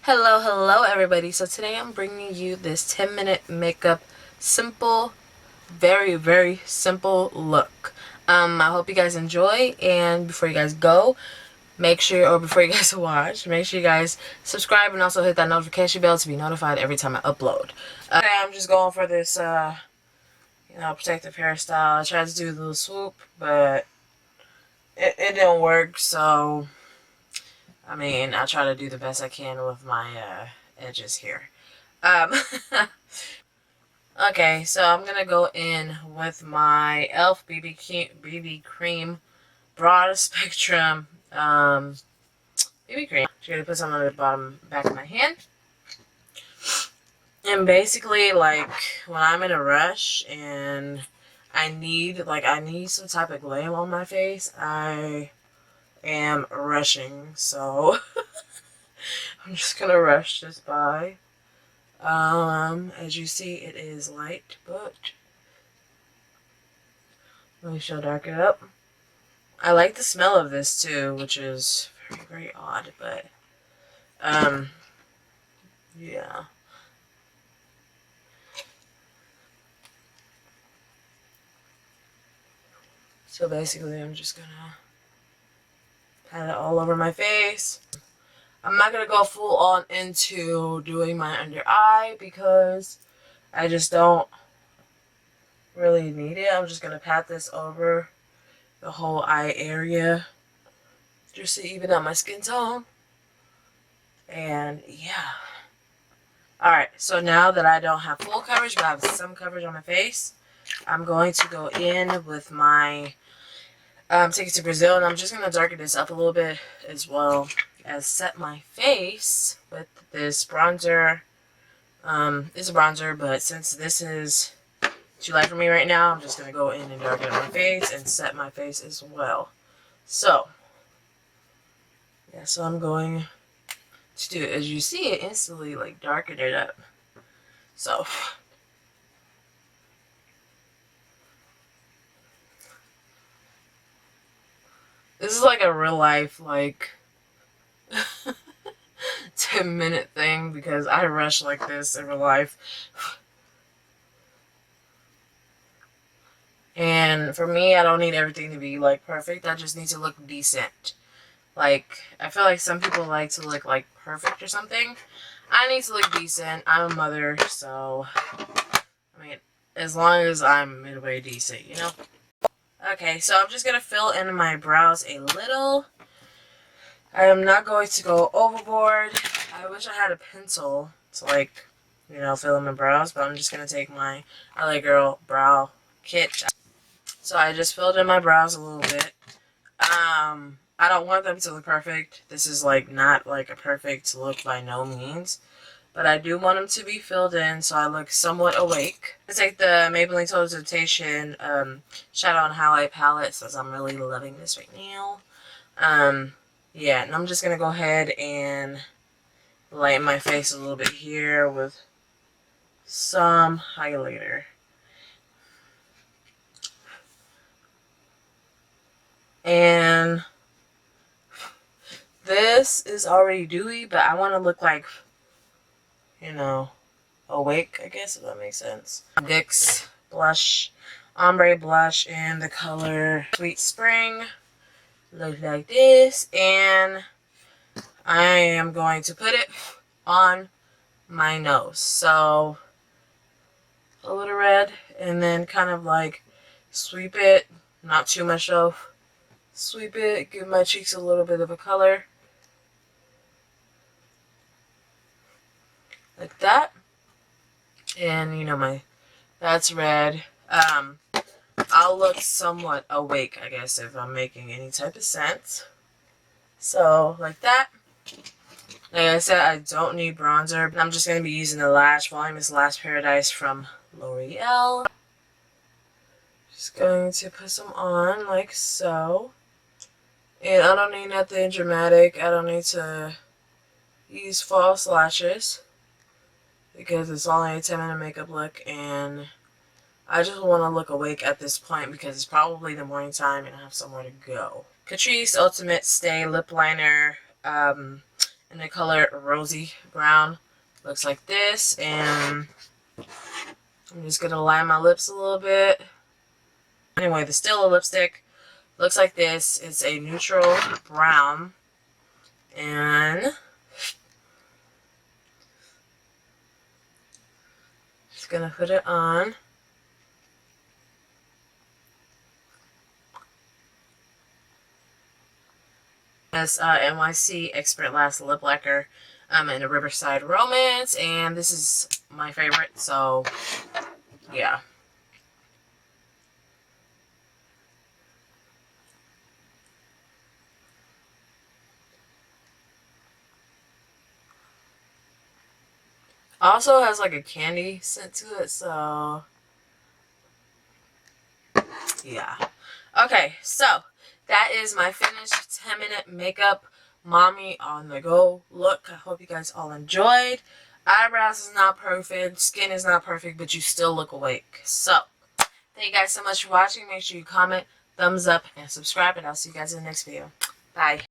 Hello everybody. So today I'm bringing you this 10-minute makeup simple, very simple look. I hope you guys enjoy, and before you guys go, before you guys watch, make sure you guys subscribe and also hit that notification bell to be notified every time I upload. Today I'm just going for this, protective hairstyle. I tried to do the little swoop, but it didn't work, so I try to do the best I can with my edges here. Um, okay, so I'm gonna go in with my e.l.f. BB cream broad spectrum BB cream. Just gonna put some on the back of my hand. And basically, like, when I'm in a rush and I need some type of glam on my face, I am rushing. So I'm just gonna rush this by. As you see, it is light, but let me show dark it up. I like the smell of this too, which is very odd, but yeah. So basically, I'm just gonna pat it all over my face. I'm not gonna go full on into doing my under eye because I just don't really need it. I'm just gonna pat this over the whole eye area just to even out my skin tone. And yeah. Alright, so now that I don't have full coverage, but I have some coverage on my face, I'm going to go in with my Take It to Brazil, and I'm just going to darken this up a little bit as well as set my face with this bronzer. It's a bronzer, but since this is too light for me right now, I'm just going to go in and darken up my face and set my face as well. So, yeah, so I'm going to do it. As you see, it instantly, like, darkened it up. So, this is like a real life, like, 10-minute thing because I rush like this in real life. And for me, I don't need everything to be, like, perfect. I just need to look decent. Like, I feel like some people like to look, like, perfect or something. I need to look decent. I'm a mother, so, I mean, as long as I'm midway decent, you know? Okay, so I'm just going to fill in my brows a little. I am not going to go overboard. I wish I had a pencil to, like, fill in my brows, but I'm just going to take my LA Girl brow kit. So I just filled in my brows a little bit. I don't want them to look perfect. This is, like, not, like, a perfect look by no means. But I do want them to be filled in so I look somewhat awake. I take the Maybelline Total Temptation Shadow and Highlight Palette since I'm really loving this right now. Yeah, and I'm just going to go ahead and lighten my face a little bit here with some highlighter. And this is already dewy, but I want to look like, awake, I guess, if that makes sense. NYX blush, ombre blush in the color Sweet Spring. Look like this, and I am going to put it on my nose. So a little red, and then kind of like sweep it, not too much though. Sweep it, give my cheeks a little bit of a color. Like that. And that's red. I'll look somewhat awake, I guess, if I'm making any type of sense. So, like that. Like I said, I don't need bronzer. I'm just going to be using the Lash Voluminous Lash Paradise from L'Oreal. Just going to put some on, like so. And I don't need nothing dramatic. I don't need to use false lashes because it's only a 10-minute makeup look, and I just want to look awake at this point because it's probably the morning time and I have somewhere to go. Catrice Ultimate Stay Lip Liner in the color Rosy Brown. Looks like this, and I'm just going to line my lips a little bit. Anyway, the Stila lipstick looks like this. It's a neutral brown, and just going to put it on. As NYC Expert Last Lip Lacquer in a Riverside Romance, and this is my favorite, so yeah. Also has like a candy scent to it, so yeah. Okay, so that is my finished 10-minute makeup mommy on the go look. I hope you guys all enjoyed. Eyebrows is not perfect, skin is not perfect, but you still look awake. So thank you guys so much for watching. Make sure you comment, thumbs up, and subscribe, and I'll see you guys in the next video. Bye.